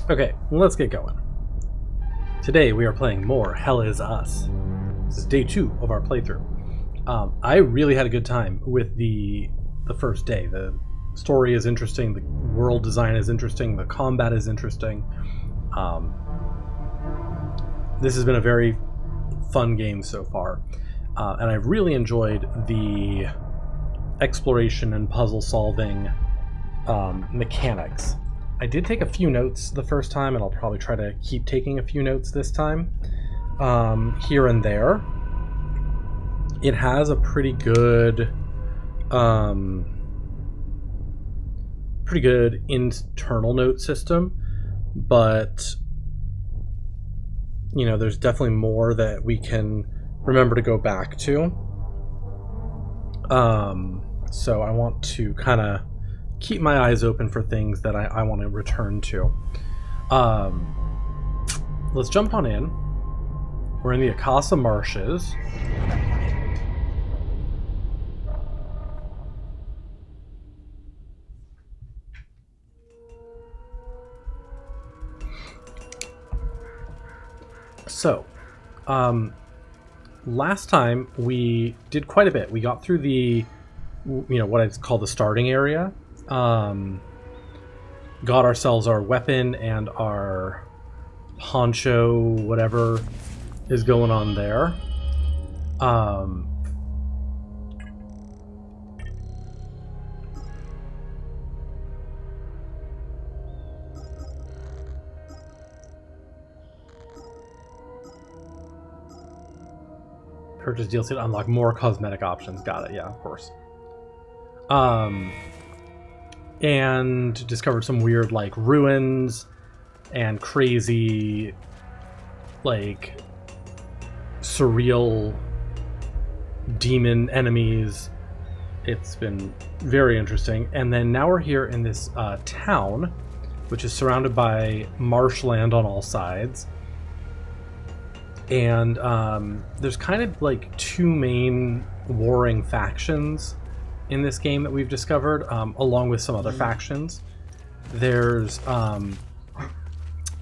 Okay, let's get going. Today we are playing more Hell Is Us. This is day 2 of our playthrough. I really had a good time with the first day. The story is interesting, the world design is interesting, the combat is interesting. This has been a very fun game so far, and I've really enjoyed the exploration and puzzle solving mechanics. I did take a few notes the first time, and I'll probably try to keep taking a few notes this time, here and there. It has a pretty good internal note system, but you know, there's definitely more that we can remember to go back to. So I want to kind of keep my eyes open for things that I want to return to. Let's jump on in. We're in the Acasa Marshes. So, last time we did quite a bit. We got through the, what I call the starting area. Got ourselves our weapon and our poncho, whatever is going on there. Purchase DLC to unlock more cosmetic options. Got it. Yeah, of course. And discovered some weird, like, ruins and crazy, like, surreal demon enemies. It's been very interesting. And then now we're here in this town, which is surrounded by marshland on all sides. And there's kind of like two main warring factions in this game that we've discovered, along with some other factions. There's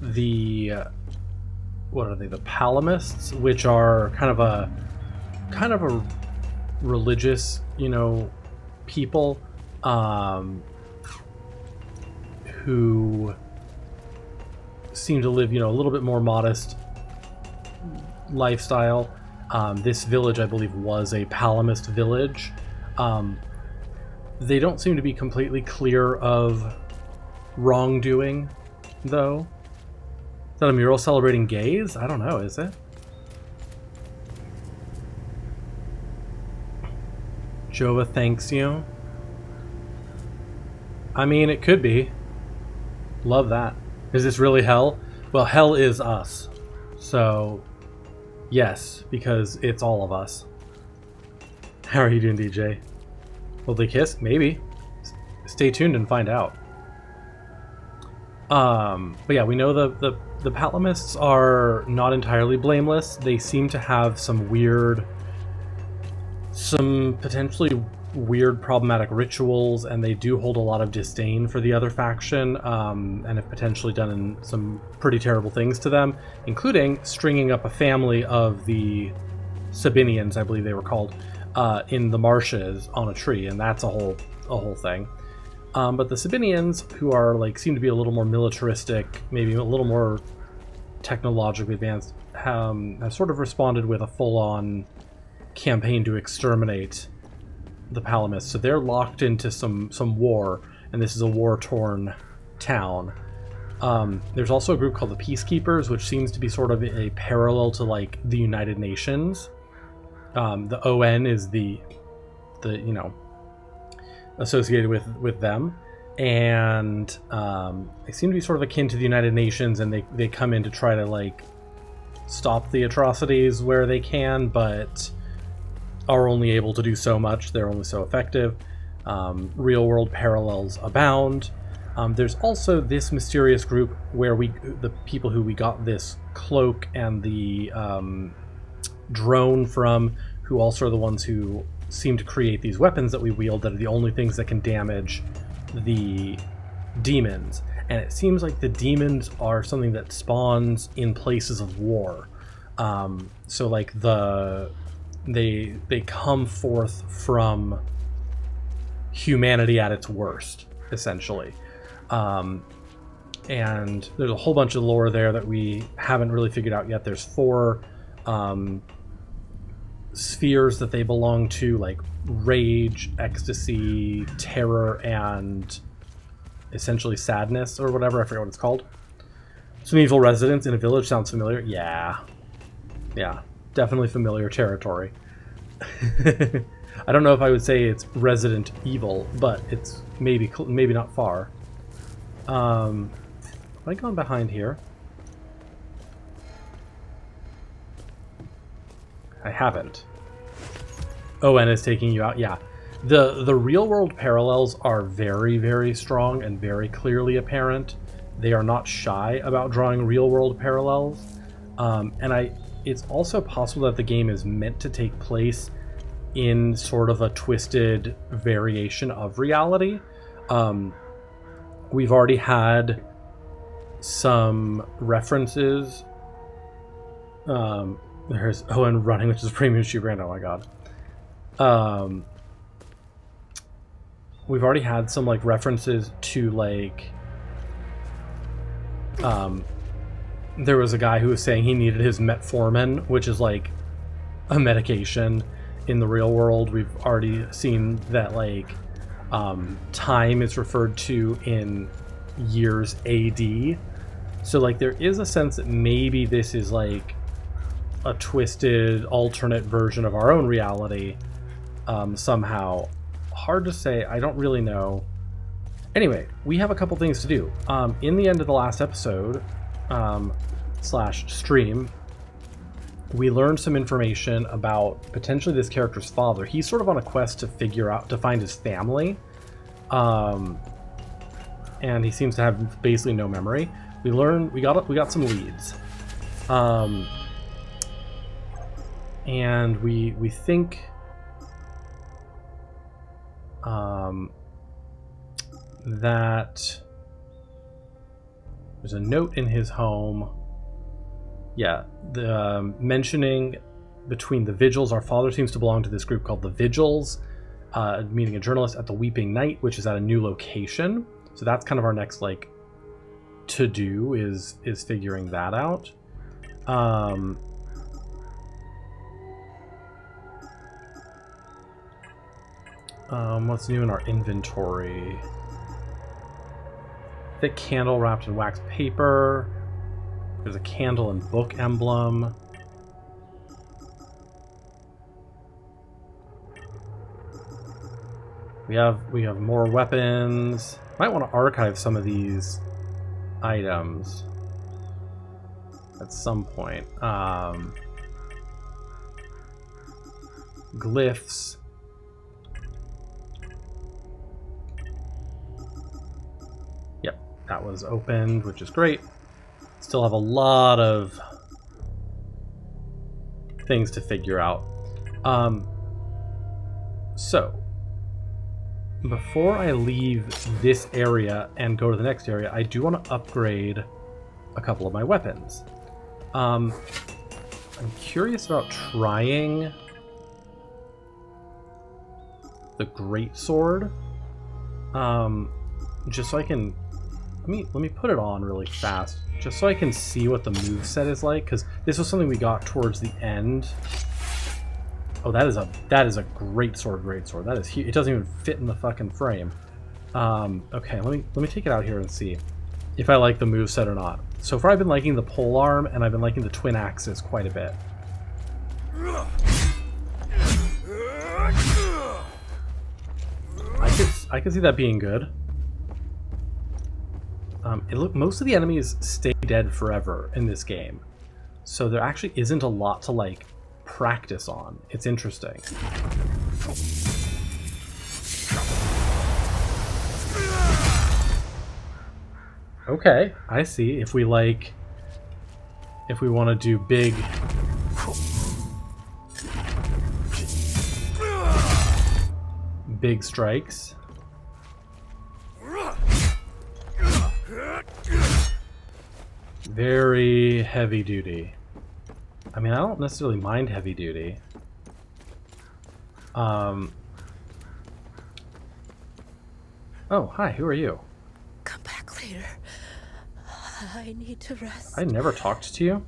the what are they? The Palamists, which are kind of a religious, people who seem to live, a little bit more modest lifestyle. This village, I believe, was a Palamist village. They don't seem to be completely clear of wrongdoing, though. Is that a mural celebrating gays? I don't know, is it? Jova thanks you. I mean, it could be. Love that. Is this really hell? Well, hell is us. So, yes, because it's all of us. How are you doing, DJ? Will they kiss? Maybe. Stay tuned and find out. But yeah, we know the Palamists are not entirely blameless. They seem to have some potentially weird problematic rituals, and they do hold a lot of disdain for the other faction, and have potentially done some pretty terrible things to them, including stringing up a family of the Sabinians, I believe they were called, in the marshes on a tree, and that's a whole thing. But the Sabinians, who are seem to be a little more militaristic, maybe a little more technologically advanced, have sort of responded with a full-on campaign to exterminate the Palamists. So they're locked into some war, and this is a war-torn town. There's also a group called the Peacekeepers, which seems to be sort of a parallel to the United Nations. The ON is the associated with them, and they seem to be sort of akin to the United Nations, and they come in to try to stop the atrocities where they can, but are only able to do so much. They're only so effective. Real world parallels abound. There's also this mysterious group where the people who we got this cloak and the drone from, who also are the ones who seem to create these weapons that we wield that are the only things that can damage the demons, and it seems like the demons are something that spawns in places of war. So like they come forth from humanity at its worst, essentially. And there's a whole bunch of lore there that we haven't really figured out yet. There's 4 spheres that they belong to, like rage, ecstasy, terror, and essentially sadness, or whatever. I forget what it's called. Some evil residents in a village sounds familiar. Yeah, definitely familiar territory. I don't know if I would say it's Resident Evil, but it's maybe not far. Have I gone behind here? I haven't. Oh, and it's taking you out. Yeah. The real world parallels are very, very strong and very clearly apparent. They are not shy about drawing real world parallels. It's also possible that the game is meant to take place in sort of a twisted variation of reality. We've already had some references. There's Owen running, which is a premium shoe brand. Oh my god. We've already had some like references to like there was a guy who was saying he needed his metformin, which is like a medication in the real world. We've already seen that like time is referred to in years AD. So like there is a sense that maybe this is like a twisted alternate version of our own reality somehow. Hard to say. I don't really know. Anyway, we have a couple things to do. In the end of the last episode slash stream, we learned some information about potentially this character's father. He's sort of on a quest to find his family. And he seems to have basically no memory. We got some leads. And we think that there's a note in his home. Yeah, the mentioning between the Vigils. Our father seems to belong to this group called the Vigils, meeting a journalist at the Weeping Night, which is at a new location. So that's kind of our next like to do is figuring that out. What's new in our inventory? Thick candle wrapped in wax paper. There's a candle and book emblem. We have more weapons. Might want to archive some of these items at some point. Glyphs. Yep, that was opened, which is great. Still have a lot of things to figure out. So, before I leave this area and go to the next area, I do want to upgrade a couple of my weapons. I'm curious about trying the greatsword, just so I can let me put it on really fast, just so I can see what the moveset is like, because this was something we got towards the end. Oh, that is a great sword. That is huge. It doesn't even fit in the fucking frame. Okay, let me take it out here and see if I like the moveset or not. So far I've been liking the polearm, and I've been liking the twin axes quite a bit. I could see that being good. Most of the enemies stay dead forever in this game, so there actually isn't a lot to like practice on. It's interesting. Okay, I see. If we want to do big strikes. Very heavy duty. I mean, I don't necessarily mind heavy duty. Oh, hi, who are you? Come back later. I need to rest. I never talked to you?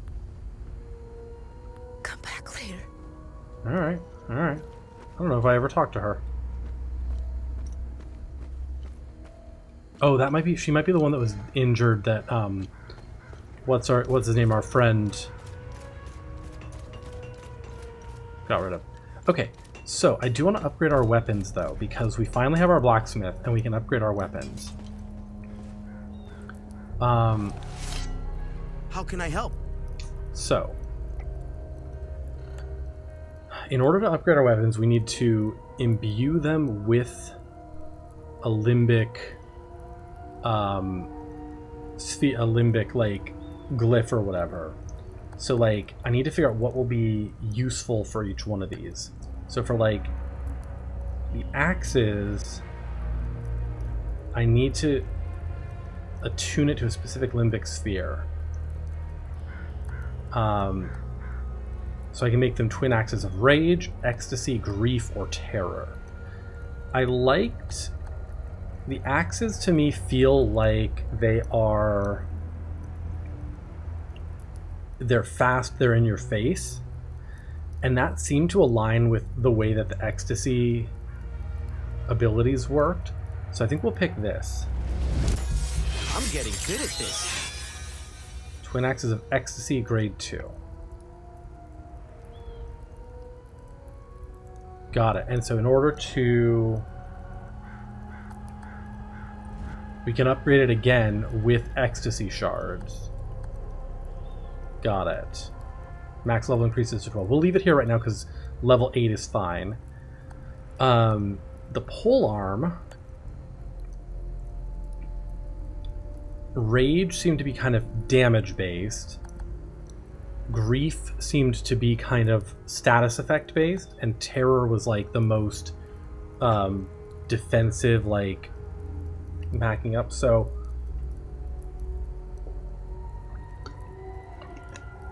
Come back later. Alright, alright. I don't know if I ever talked to her. Oh, that might be, she might be the one that was injured that, what's his name, our friend got rid of. Okay, so I do want to upgrade our weapons though, because we finally have our blacksmith and we can upgrade our weapons. How can I help? So, in order to upgrade our weapons, we need to imbue them with a limbic, a limbic like glyph or whatever. So like, I need to figure out what will be useful for each one of these. So for like the axes, I need to attune it to a specific limbic sphere. So I can make them twin axes of rage, ecstasy, grief, or terror. I liked the axes. To me feel like they're fast, they're in your face, and that seemed to align with the way that the ecstasy abilities worked. So I think we'll pick this. I'm getting good at this. Twin axes of ecstasy, grade 2. Got it. And so in order to... we can upgrade it again with ecstasy shards. Got it. Max level increases to 12. We'll leave it here right now because level 8 is fine. The pole arm... Rage seemed to be kind of damage based. Grief seemed to be kind of status effect based, and terror was like the most defensive, like backing up. So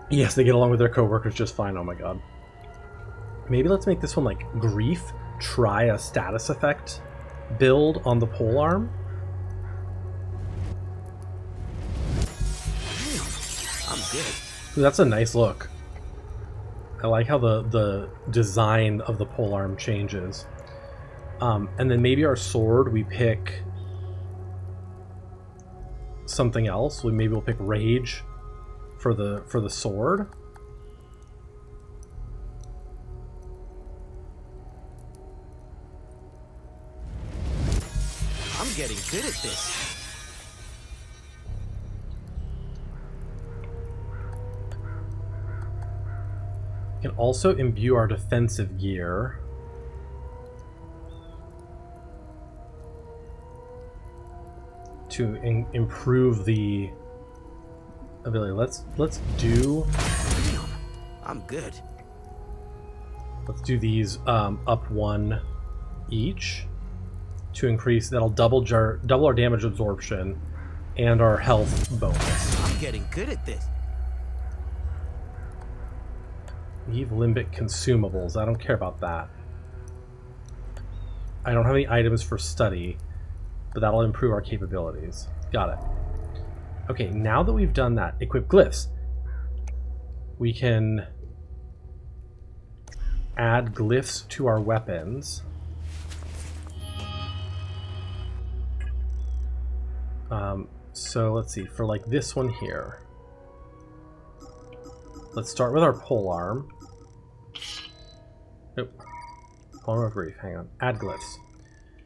yes, they get along with their coworkers just fine. Oh my god. Maybe let's make this one like grief. Try a status effect build on the pole arm. I'm good. Ooh, that's a nice look. I like how the design of the pole arm changes. And then maybe our sword, we pick something else. Maybe we'll pick rage for the sword. I'm getting good at this. We can also imbue our defensive gear. To improve the ability. Let's do... I'm good. Let's do these up 1 each to increase. That'll double our damage absorption and our health bonus. I'm getting good at this. Leave limbic consumables. I don't care about that. I don't have any items for study, but that'll improve our capabilities. Got it. Okay, now that we've done that, equip glyphs. We can add glyphs to our weapons. So let's see, for like this one here. Let's start with our pole arm. Nope. Pole arm of grief, hang on. Add glyphs.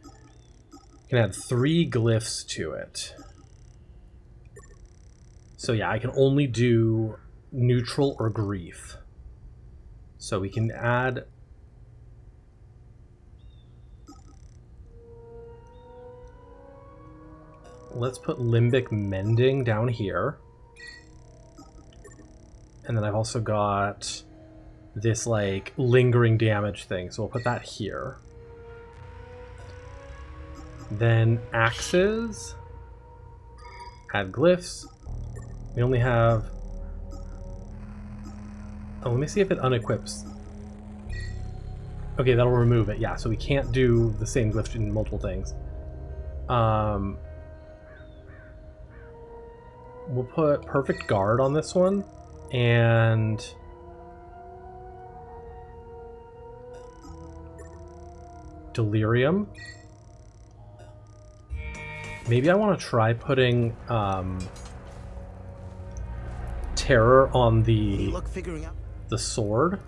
You can add 3 glyphs to it. So yeah, I can only do neutral or grief. So we can add... Let's put limbic mending down here. And then I've also got this like lingering damage thing, so we'll put that here. Then axes, add glyphs, We only have... Oh, let me see if it unequips. Okay, that'll remove it. Yeah, so we can't do the same glyph in multiple things. We'll put Perfect Guard on this one, and... Delirium. Maybe I want to try putting Terror on the sword.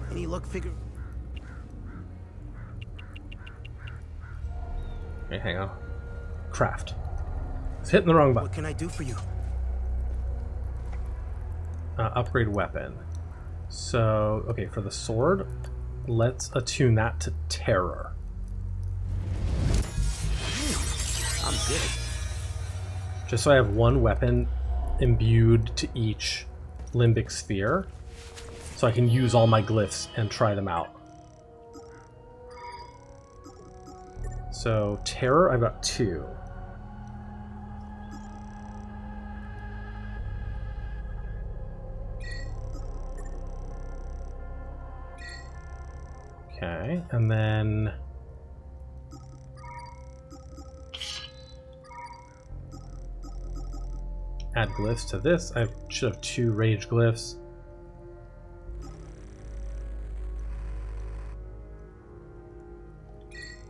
Any luck figuring? Okay, hang on. Craft. It's hitting the wrong button. What can I do for you? Upgrade weapon. So, okay, for the sword, let's attune that to Terror. I'm good. Just so I have one weapon imbued to each limbic sphere, so I can use all my glyphs and try them out. So, Terror, I've got 2. Okay, and then... add glyphs to this. I should have 2 rage glyphs.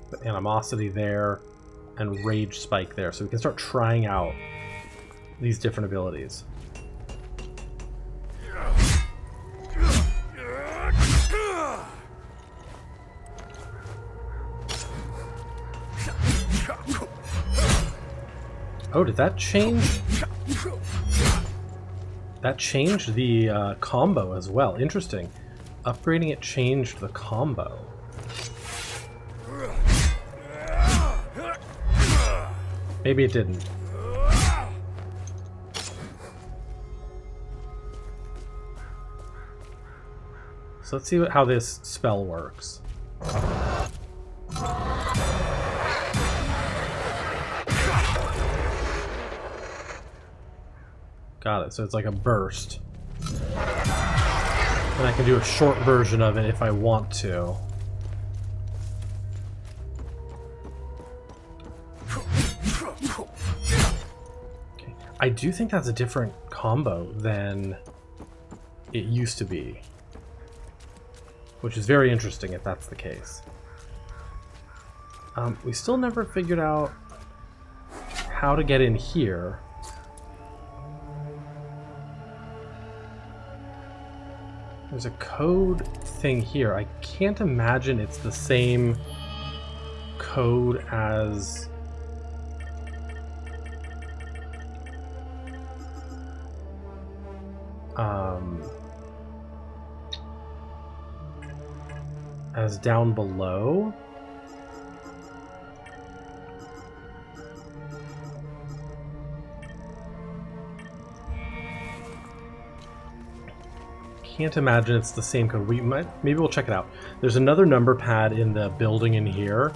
Put animosity there and rage spike there, so we can start trying out these different abilities. Oh, did that change? That changed the combo as well. Interesting. Upgrading it changed the combo. Maybe it didn't. So let's see how this spell works. Got it, so it's like a burst. And I can do a short version of it if I want to. Okay. I do think that's a different combo than it used to be. Which is very interesting if that's the case. We still never figured out how to get in here. There's a code thing here. I can't imagine it's the same code as... as down below. Can't imagine it's the same code. Maybe we'll check it out. There's another number pad in the building in here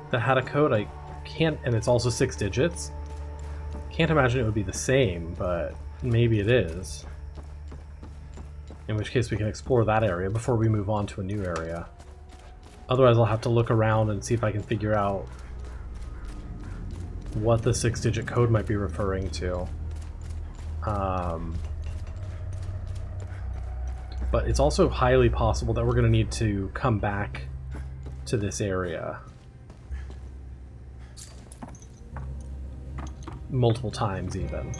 that had a code. I can't, and it's also 6 digits. Can't imagine it would be the same, but maybe it is. In which case we can explore that area before we move on to a new area. Otherwise I'll have to look around and see if I can figure out what the 6-digit code might be referring to. But it's also highly possible that we're going to need to come back to this area multiple times even.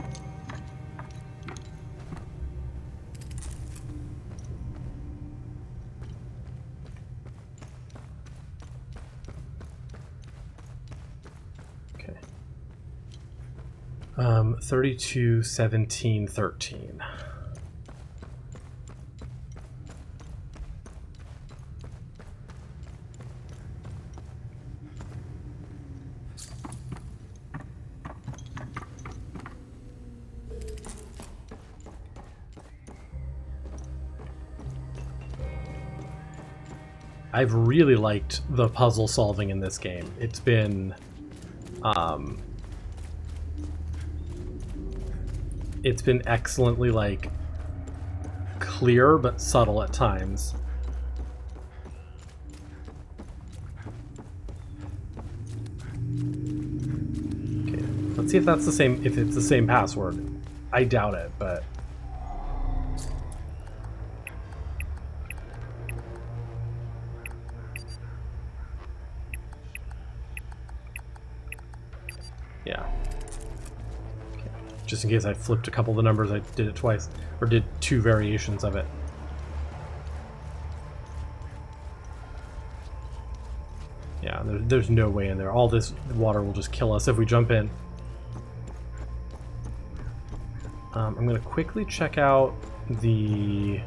Okay. 32, 17, 13. I've really liked the puzzle solving in this game. It's been It's been excellently, like, clear but subtle at times. Okay, let's see if that's the same, if it's the same password. I doubt it, but... yeah. Okay. Just in case I flipped a couple of the numbers, I did it twice, or did two variations of it. Yeah, there's no way in there. All this water will just kill us if we jump in. I'm going to quickly check out the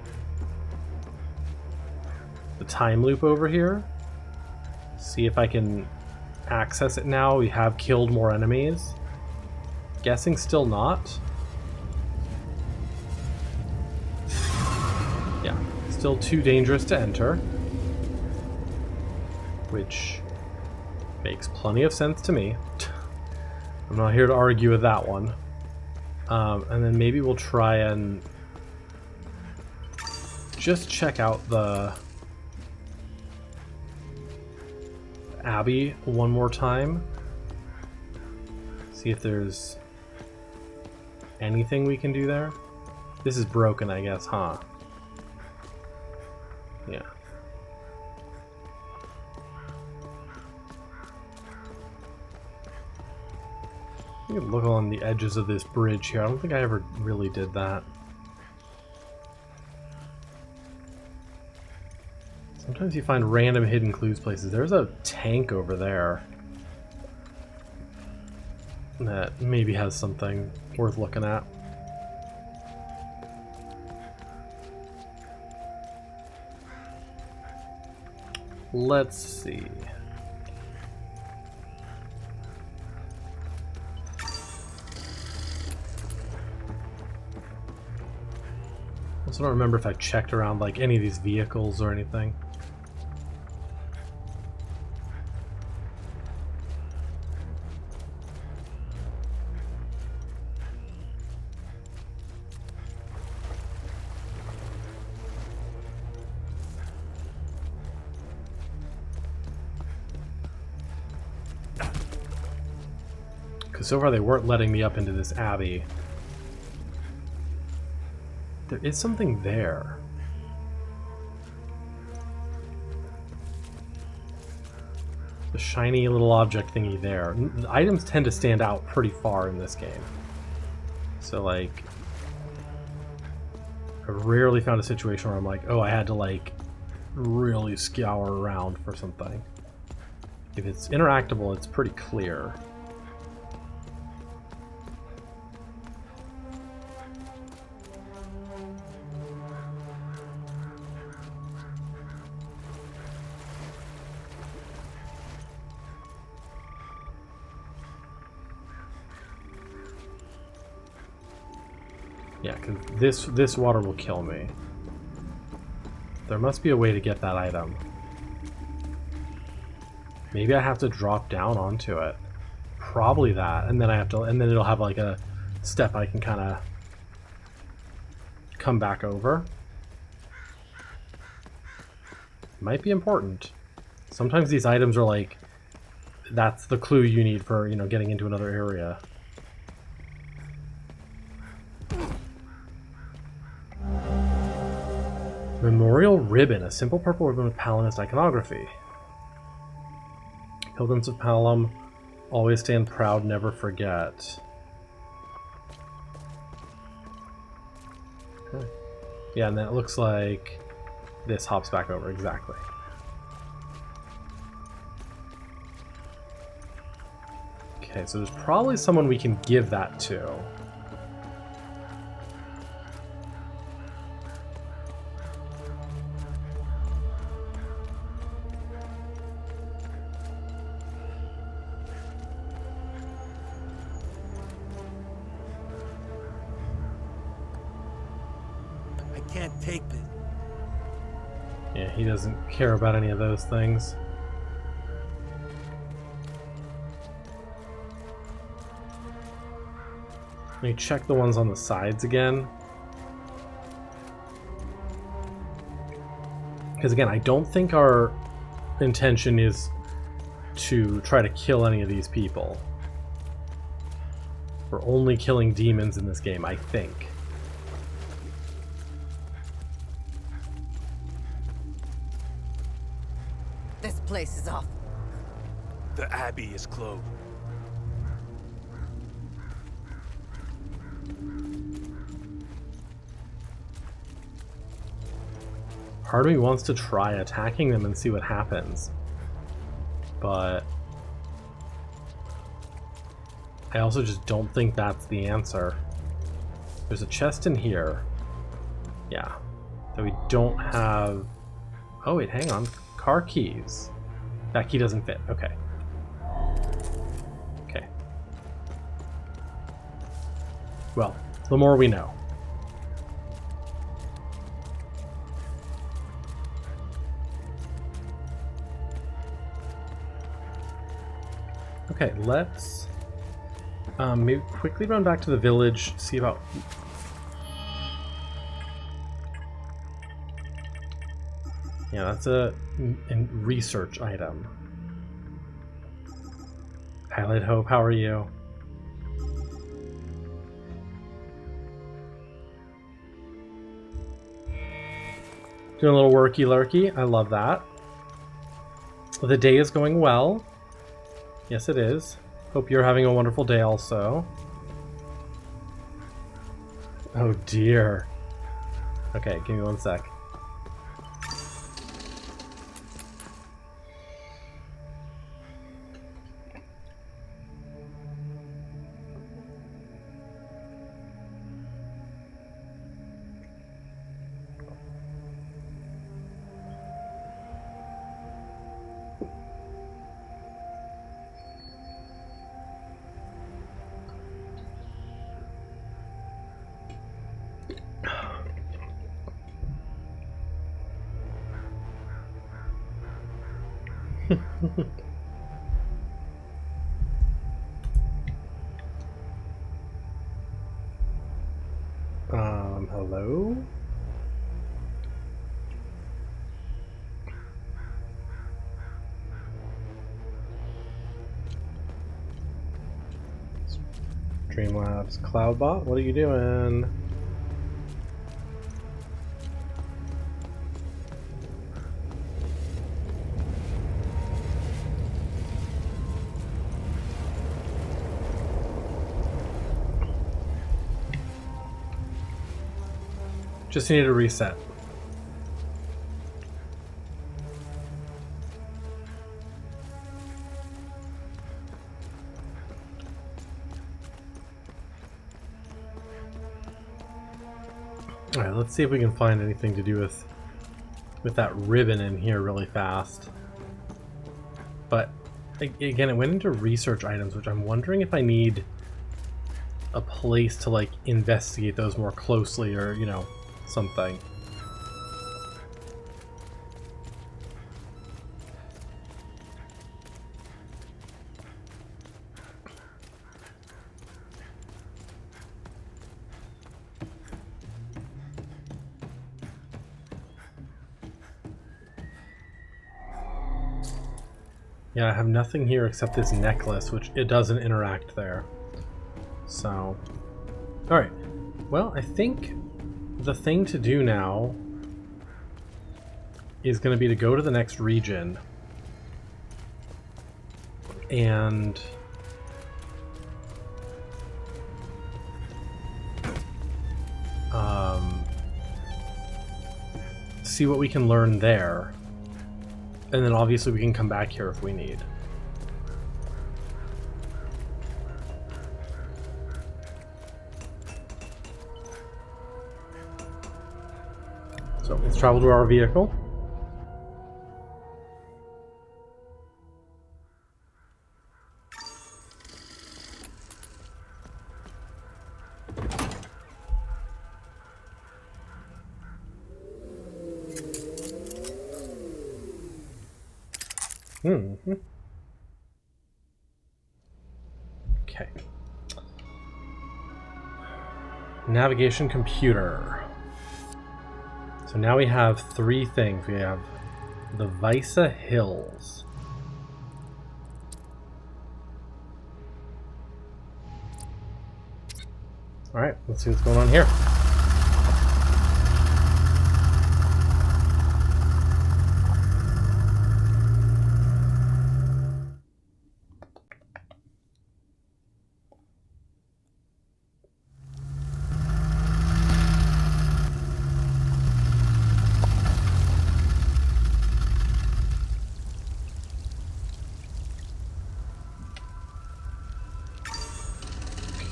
time loop over here. See if I can access it now. We have killed more enemies. Guessing still not. Yeah, still too dangerous to enter. Which makes plenty of sense to me. I'm not here to argue with that one. And then maybe we'll try and just check out the Abbey one more time. See if there's anything we can do there. This is broken, I guess, huh? Yeah. You can look on the edges of this bridge here. I don't think I ever really did that. Sometimes you find random hidden clues places. There's a tank over there that maybe has something worth looking at. Let's see. I also don't remember if I checked around like any of these vehicles or anything. Because so far they weren't letting me up into this abbey. There is something there. The shiny little object thingy there. The items tend to stand out pretty far in this game. So, like, I rarely found a situation where I'm like, oh, I had to, like, really scour around for something. If it's interactable, it's pretty clear. Yeah, because this water will kill me. There must be a way to get that item. Maybe I have to drop down onto it. Probably that, and then I have to, and then it'll have like a step I can kind of come back over. Might be important. Sometimes these items are like, that's the clue you need for, you know, getting into another area. Memorial ribbon, a simple purple ribbon with Palinist iconography. Pilgrims of Palom always stand proud, never forget. Okay. Yeah, and then it looks like this hops back over, exactly. Okay, so there's probably someone we can give that to. Can't take this. Yeah, he doesn't care about any of those things. me check the ones on the sides again. Because again, I don't think our intention is to try to kill any of these people. We're only killing demons in this game, I think. This place is off. The Abbey is closed. Part of me wants to try attacking them and see what happens. But I also just don't think that's the answer. There's a chest in here. Yeah. That we don't have... Oh wait, hang on. Car keys. That key doesn't fit. Okay. Okay. Well, the more we know. Okay, let's maybe quickly run back to the village, see about... Yeah, that's a research item. Highlight Hope, how are you? Doing a little worky-lurky, I love that. The day is going well. Yes, it is. Hope you're having a wonderful day also. Oh dear. Okay, give me one sec. Hello? Streamlabs Cloudbot, what are you doing? Just need a reset. Alright, let's see if we can find anything to do with that ribbon in here really fast. But again, it went into research items, which I'm wondering if I need a place to like investigate those more closely, or you know, something. Yeah, I have nothing here except this necklace, which it doesn't interact there. So, alright. Well, I think the thing to do now is going to be to go to the next region and see what we can learn there. And then obviously we can come back here if we need. So let's travel to our vehicle. Okay. Navigation computer. So now we have 3 things. We have the Vyssa Hills. Alright, let's see what's going on here.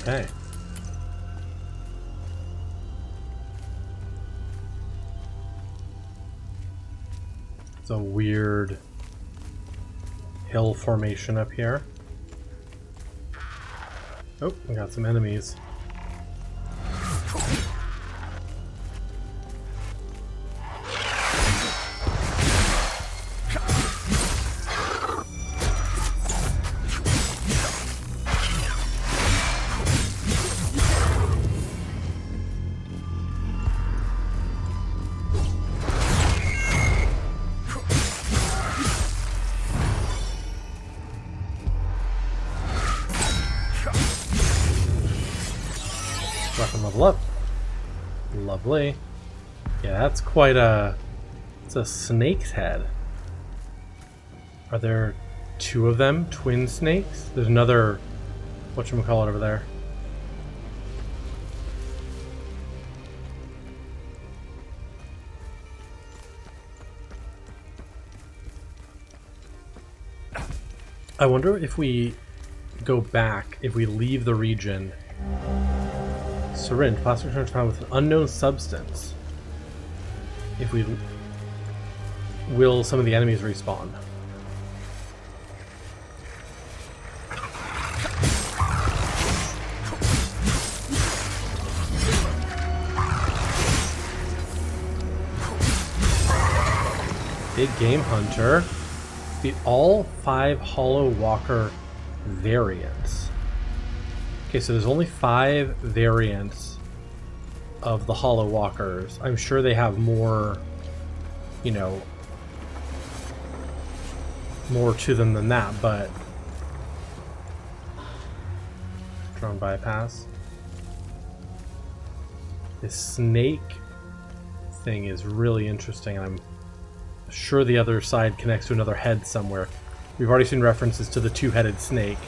Okay. It's a weird hill formation up here. Oh, we got some enemies. Weapon level up. Lovely. Yeah, that's quite a... It's a snake's head. Are there 2 of them? Twin snakes? There's another... whatchamacallit over there. I wonder if we go back, if we leave the region... Syringe. Plastic syringe found with an unknown substance. If we... Will some of the enemies respawn? Big Game Hunter. Beat all 5 Hollow Walker variants. Okay, so there's only 5 variants of the Hollow Walkers. I'm sure they have more, you know, more to them than that, but... Drone bypass. This snake thing is really interesting, and I'm sure the other side connects to another head somewhere. We've already seen references to the 2-headed snake.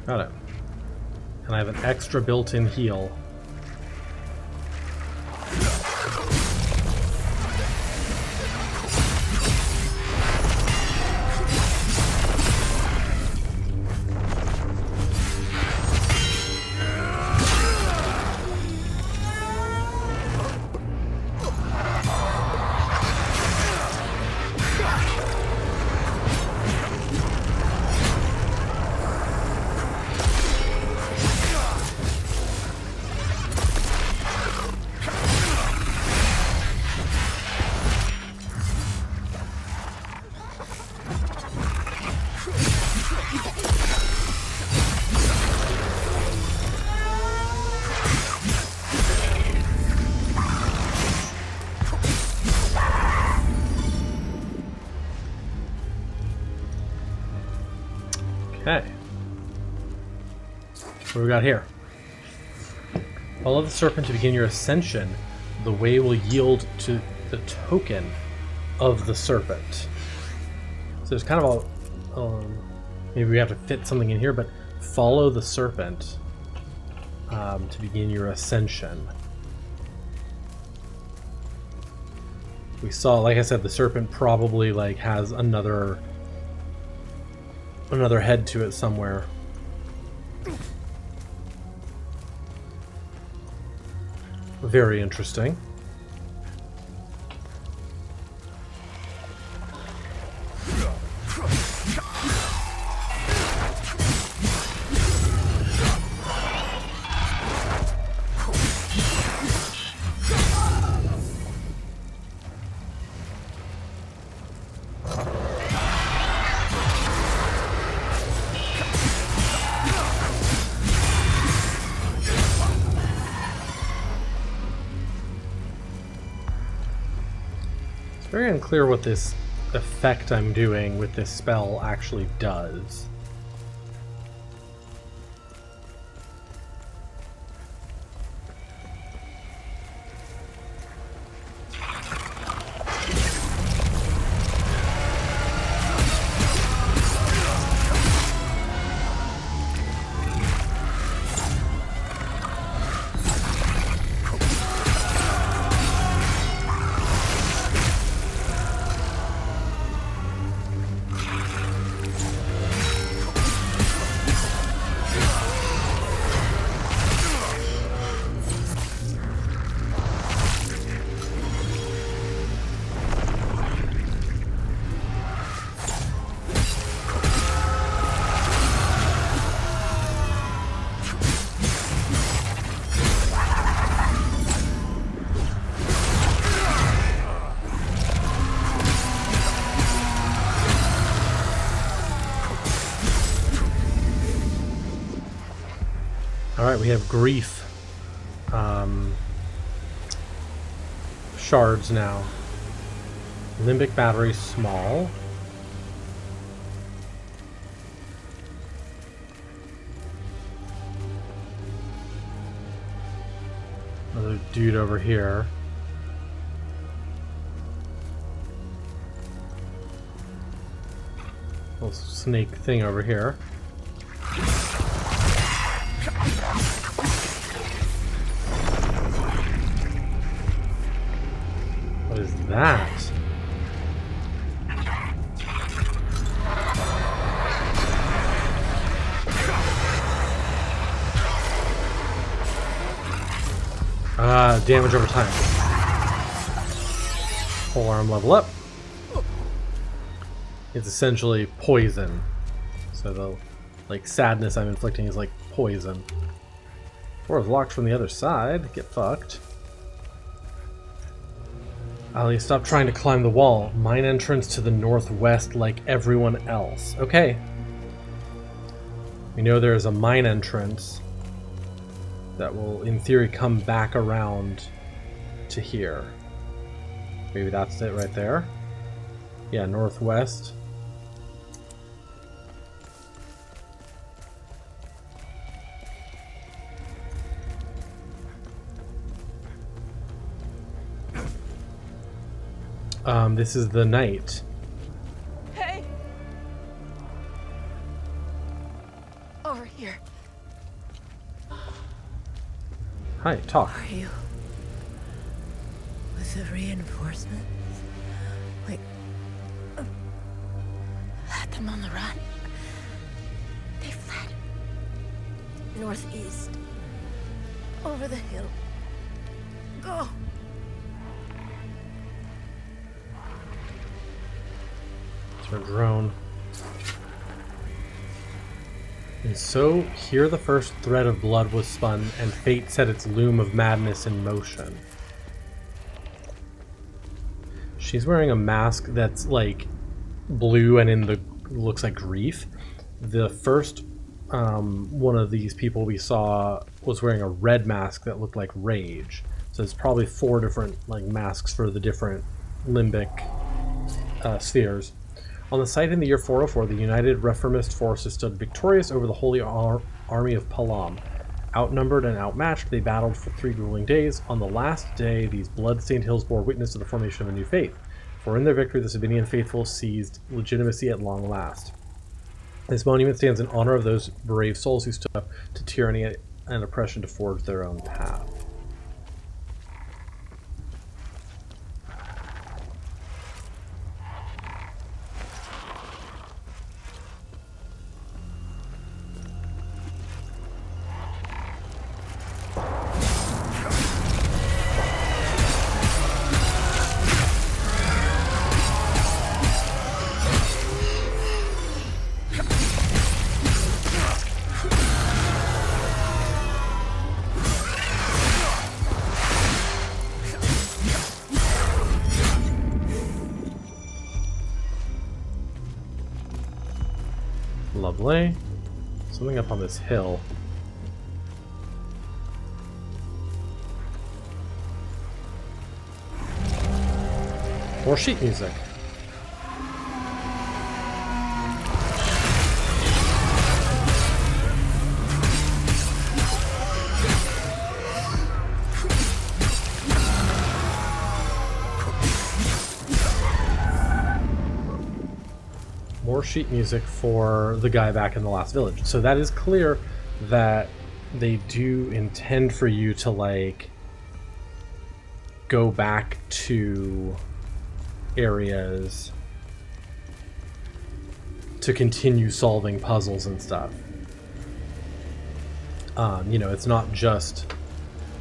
Got it. And I have an extra built-in heal. Okay. What do we got here? Follow the serpent to begin your ascension. The way will yield to the token of the serpent. So there's kind of a... maybe we have to fit something in here, but follow the serpent to begin your ascension. We saw, like I said, the serpent probably like has another head to it somewhere. Very interesting. Very unclear what this effect I'm doing with this spell actually does. Alright, we have grief shards now. Limbic battery small. Another dude over here. Little snake thing over here. What is that? Damage over time. Whole arm level up. It's essentially poison. So the like sadness I'm inflicting is like poison. Door is locked from the other side. Get fucked. Ali, stop trying to climb the wall. Mine entrance to the northwest like everyone else. Okay. We know there's a mine entrance that will, in theory, come back around to here. Maybe that's it right there. Yeah, northwest. This is the night. Hey! Over here. Hi, talk. Are you with the reinforcements? Like, had them on the run. They fled northeast, over the hill. Go. It's our drone. And so, here the first thread of blood was spun, and fate set its loom of madness in motion. She's wearing a mask that's like blue and in the looks like grief. The first one of these people we saw was wearing a red mask that looked like rage. So it's probably 4 different like masks for the different limbic spheres. On the site in the year 404, the United Reformist forces stood victorious over the Holy Army of Palam. Outnumbered and outmatched, they battled for 3 grueling days. On the last day, these blood-stained hills bore witness to the formation of a new faith. For in their victory, the Sabinian faithful seized legitimacy at long last. This monument stands in honor of those brave souls who stood up to tyranny and oppression to forge their own path. Lovely. Something up on this hill. More sheet music. More sheet music for the guy back in the last village. So that is clear that they do intend for you to, like, go back to areas to continue solving puzzles and stuff. You know, it's not just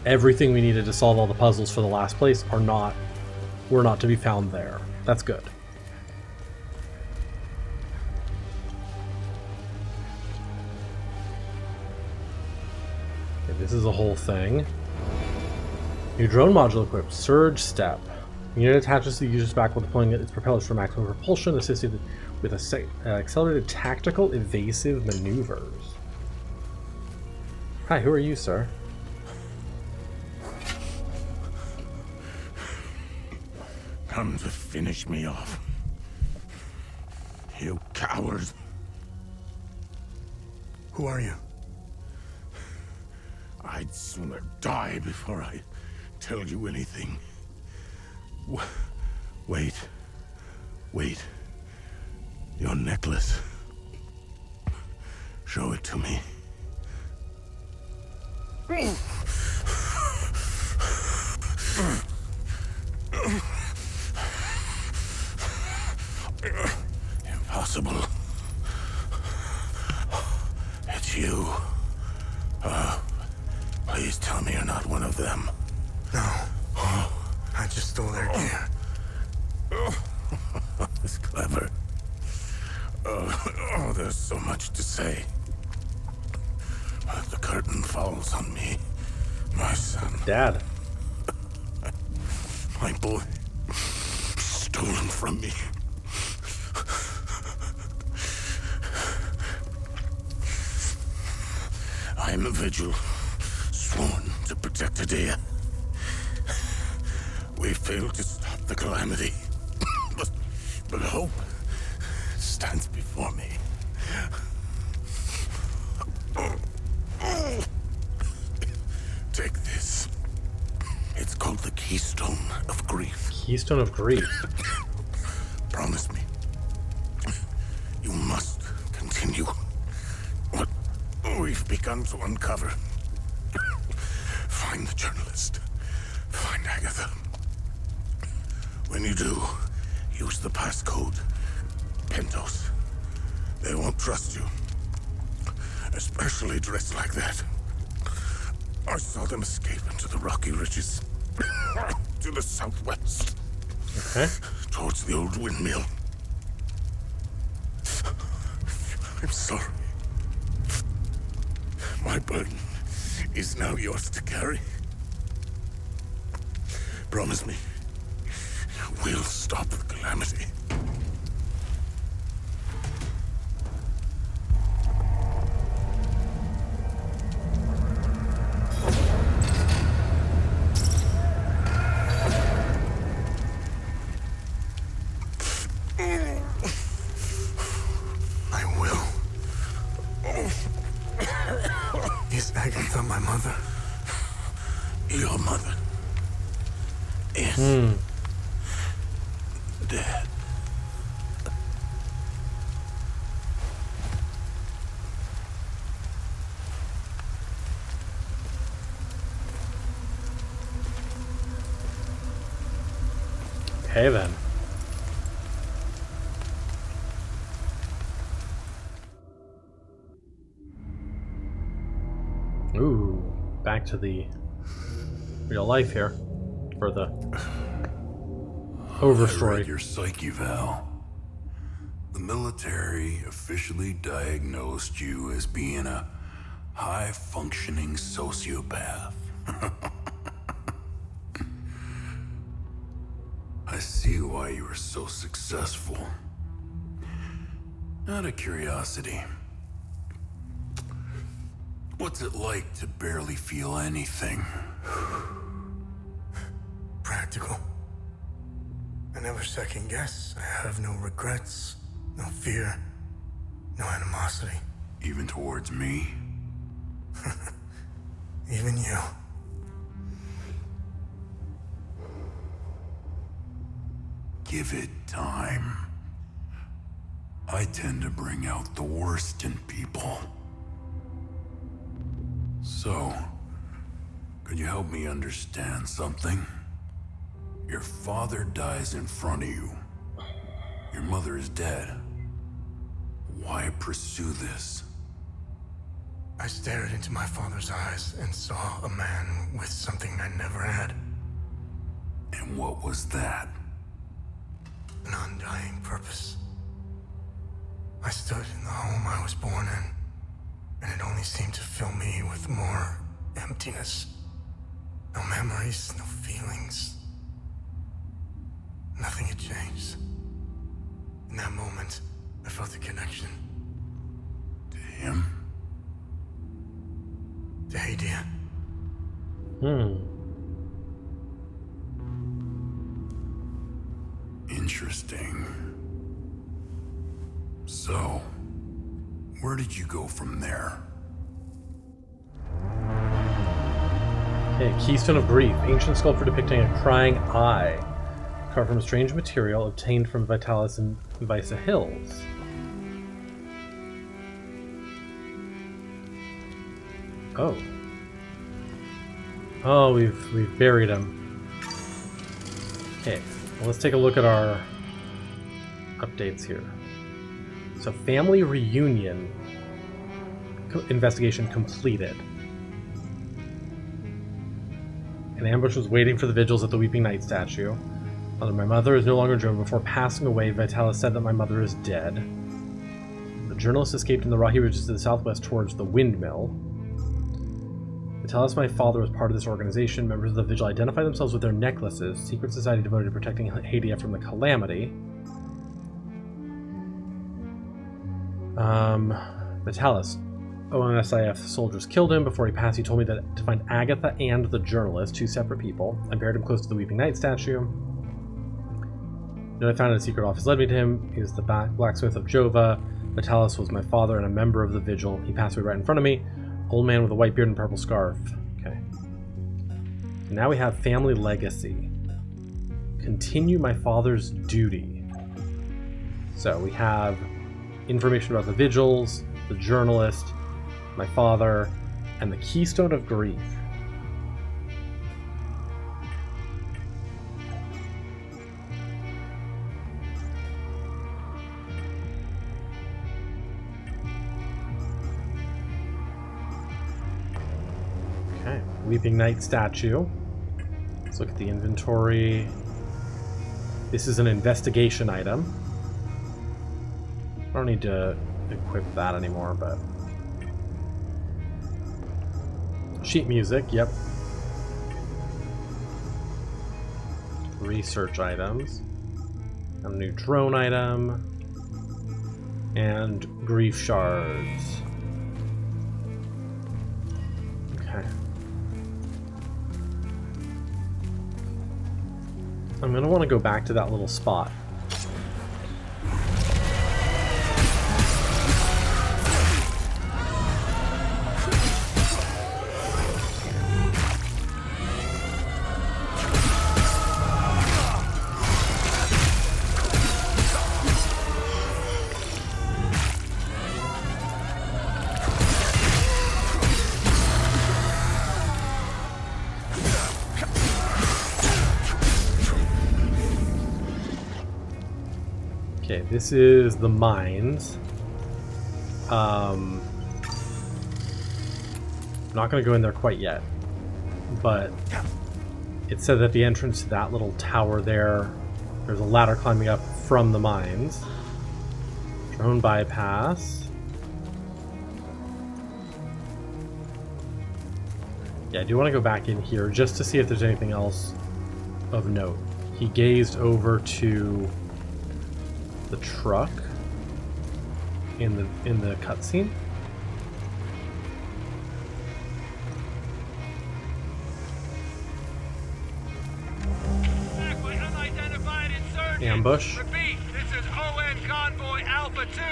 everything we needed to solve all the puzzles for the last place were not to be found there. That's good. Okay, this is a whole thing. New drone module equipped. Surge step. Unit attaches to the user's back while deploying its propellers for maximum propulsion, assisted with accelerated tactical evasive maneuvers. Hi, who are you, sir? Come to finish me off. You coward. Who are you? I'd sooner die before I tell you anything. Wait. Wait. Your necklace. Show it to me. Impossible. It's you. Please tell me you're not one of them. No. I just stole their gear. It's clever. Oh, there's so much to say. But the curtain falls on me, my son. Dad. My boy. Stolen from me. I am a vigil, sworn to protect Adea. We failed to stop the calamity, but hope stands before me. Take this. It's called the Keystone of Grief. Keystone of Grief. Promise me. You must continue what we've begun to uncover. Find the journalist. Find Agatha. When you do, use the passcode. Pentos. They won't trust you. Especially dressed like that. I saw them escape into the rocky ridges. To the southwest. Okay. Towards the old windmill. I'm sorry. My burden is now yours to carry. Promise me, we'll stop the calamity. I will. Is Agatha my mother? Your mother is dead. Okay then. Ooh, back to the real life here for the I overstory. read your psyche, Val. The military officially diagnosed you as being a high-functioning sociopath. I see why you were so successful. Out of curiosity, What's it like to barely feel anything? Practical. I never second guess. I have no regrets, no fear, no animosity. Even towards me? Even you. Give it time. I tend to bring out the worst in people. So, could you help me understand something? Your father dies in front of you. Your mother is dead. Why pursue this? I stared into my father's eyes and saw a man with something I never had. And what was that? An undying purpose. I stood in the home I was born in, and it only seemed to fill me with more emptiness. No memories, no feelings. Nothing had changed. In that moment, I felt a connection. To him? To Hadia. Interesting. So, where did you go from there? Okay, Keystone of Grief. Ancient sculpture depicting a crying eye. Carved from strange material obtained from Vitalis in Vyssa Hills. Oh. Oh, we've buried him. Okay, well, let's take a look at our updates here. So, family reunion investigation completed. An ambush was waiting for the vigils at the Weeping Night statue. Although my mother is no longer Joan, before passing away, Vitalis said that my mother is dead. The journalist escaped in the rocky ridges to the southwest towards the windmill. Vitalis, my father, was part of this organization. Members of the vigil identified themselves with their necklaces. Secret society devoted to protecting Hadia from the calamity. Vitalis. OMSIF soldiers killed him. Before he passed, he told me that to find Agatha and the journalist, two separate people. I buried him close to the Weeping Night statue. Then I found in a secret office led me to him. He was the blacksmith of Jova. Vitalis was my father and a member of the vigil. He passed away right in front of me. Old man with a white beard and purple scarf. Okay. So now we have family legacy. Continue my father's duty. So we have information about the vigils, the journalist, my father, and the Keystone of Grief. Okay, Weeping Night statue. Let's look at the inventory. This is an investigation item. I don't need to equip that anymore, but... sheet music, yep. Research items. A new drone item. And grief shards. Okay. I'm gonna want to go back to that little spot. Okay, this is the mines. I'm not going to go in there quite yet, but it said that the entrance to that little tower there's a ladder climbing up from the mines. Drone bypass. Yeah, I do want to go back in here just to see if there's anything else of note. He gazed over to the truck in the cutscene. ambush. Repeat, this is ON Convoy Alpha 2.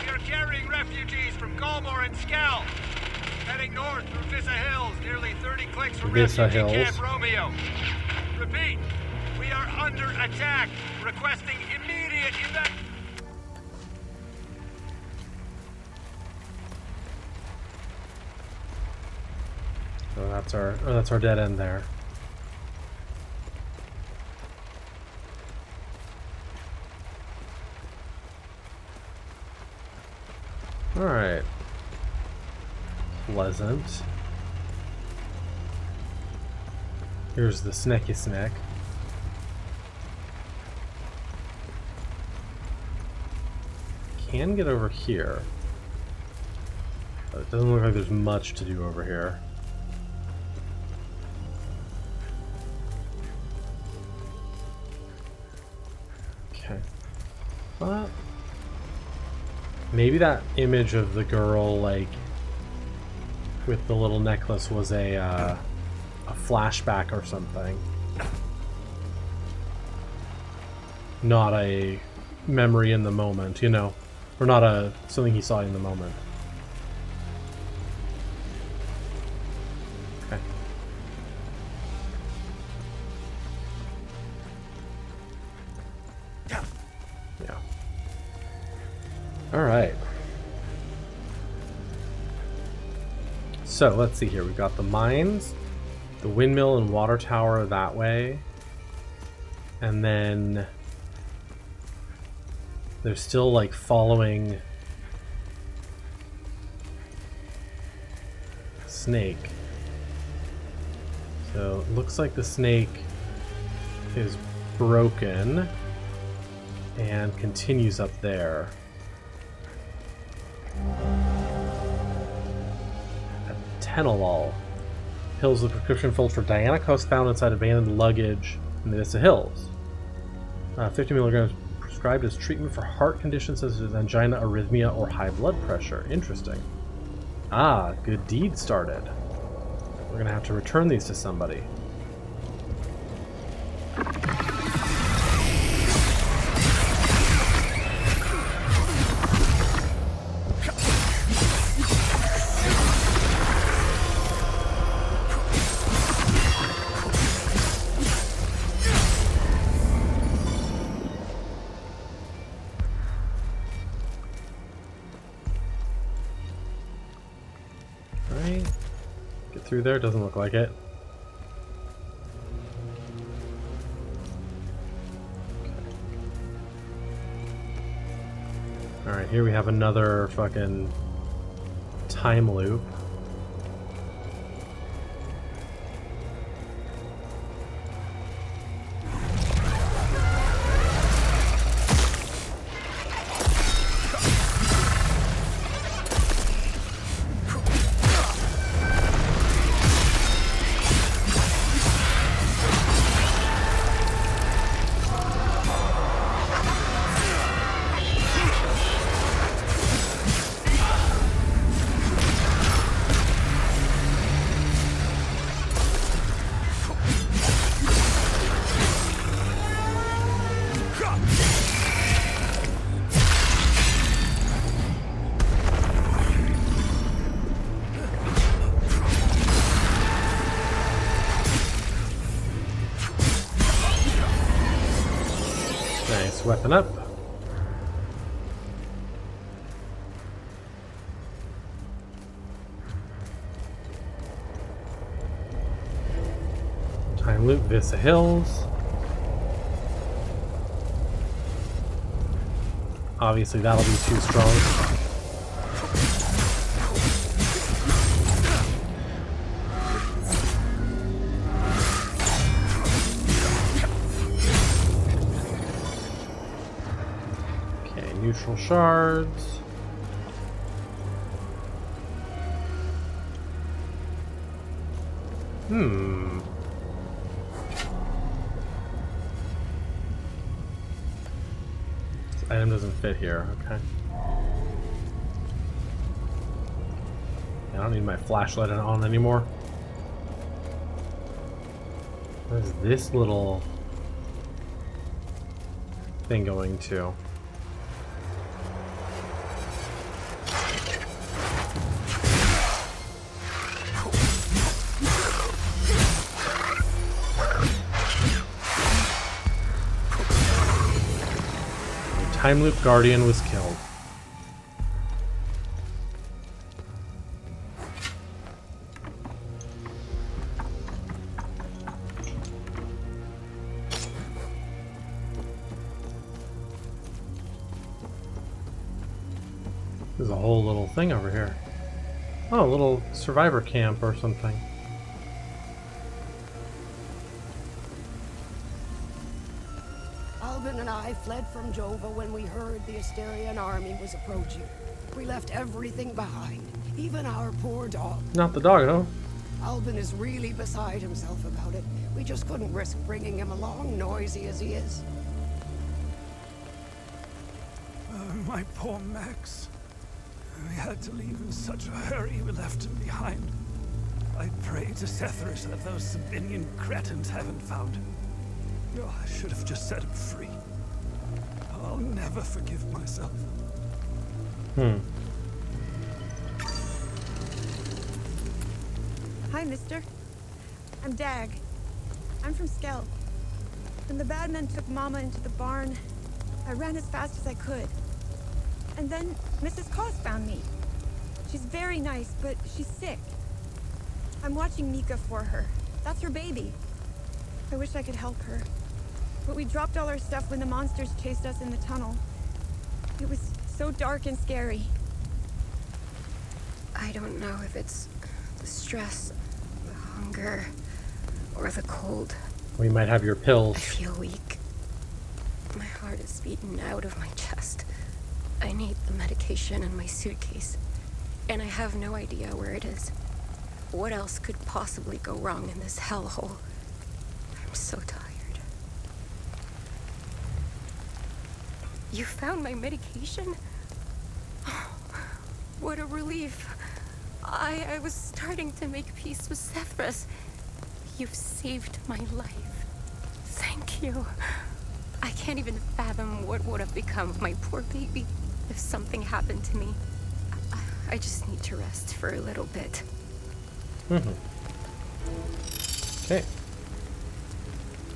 We are carrying refugees from Galmore and Skell. Heading north through Vyssa Hills, nearly 30 clicks from Vyssa refugee Hills. Camp Romeo. Repeat, we are under attack. Requesting immediate evac. So that's our dead end there. All right. Pleasant. Here's the snacky snack. Can get over here. But it doesn't look like there's much to do over here. Okay. But maybe that image of the girl, like, with the little necklace was a flashback or something. Not a memory in the moment, you know? Or not something he saw in the moment. Okay. Yeah. Alright. So, let's see here. We've got the mines, the windmill and water tower that way. And then they're still like following snake. So it looks like the snake is broken and continues up there. At Tenalol. Hills with prescription filled for Diana Coast found inside abandoned luggage in the Vyssa Hills. 50 milligrams prescribed as treatment for heart conditions such as angina, arrhythmia, or high blood pressure. Interesting. Ah, good deed started. We're gonna have to return these to somebody. Through there? Doesn't look like it. Okay. Alright, here we have another fucking time loop. Nice weapon up. Time loop, Vyssa Hills. Obviously that'll be too strong. Neutral shards. This item doesn't fit here, okay. I don't need my flashlight on anymore. What is this little thing going to? Time Loop Guardian was killed. There's a whole little thing over here. Oh, a little survivor camp or something. Albin and I fled from Jova when we heard the Asterian army was approaching. We left everything behind, even our poor dog. Not the dog, though. Albin is really beside himself about it. We just couldn't risk bringing him along, noisy as he is. My poor Max. We had to leave in such a hurry, we left him behind. I pray to Sethras that those Sabinian cretins haven't found him. Oh, I should have just set him free. I'll never forgive myself. Hi, mister. I'm Dag. I'm from Skell. When the bad men took Mama into the barn, I ran as fast as I could. And then Mrs. Cos found me. She's very nice, but she's sick. I'm watching Mika for her. That's her baby. I wish I could help her. But we dropped all our stuff when the monsters chased us in the tunnel. It was so dark and scary. I don't know if it's the stress, the hunger, or the cold. We might have your pills. I feel weak. My heart is beaten out of my chest. I need the medication in my suitcase, and I have no idea where it is. What else could possibly go wrong in this hellhole? I'm so tired. You found my medication? Oh, what a relief. I was starting to make peace with Sethras. You've saved my life. Thank you. I can't even fathom what would have become of my poor baby if something happened to me. I just need to rest for a little bit. Okay.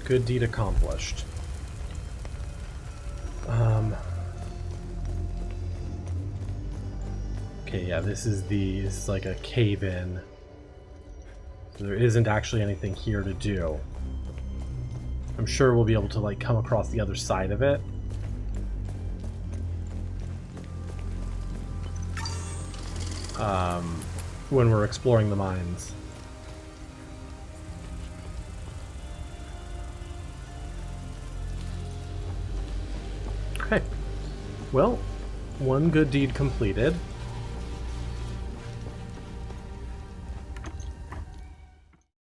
Good deed accomplished. Okay, yeah, this is like a cave-in. So there isn't actually anything here to do. I'm sure we'll be able to like come across the other side of it. When we're exploring the mines. Okay. Well, one good deed completed.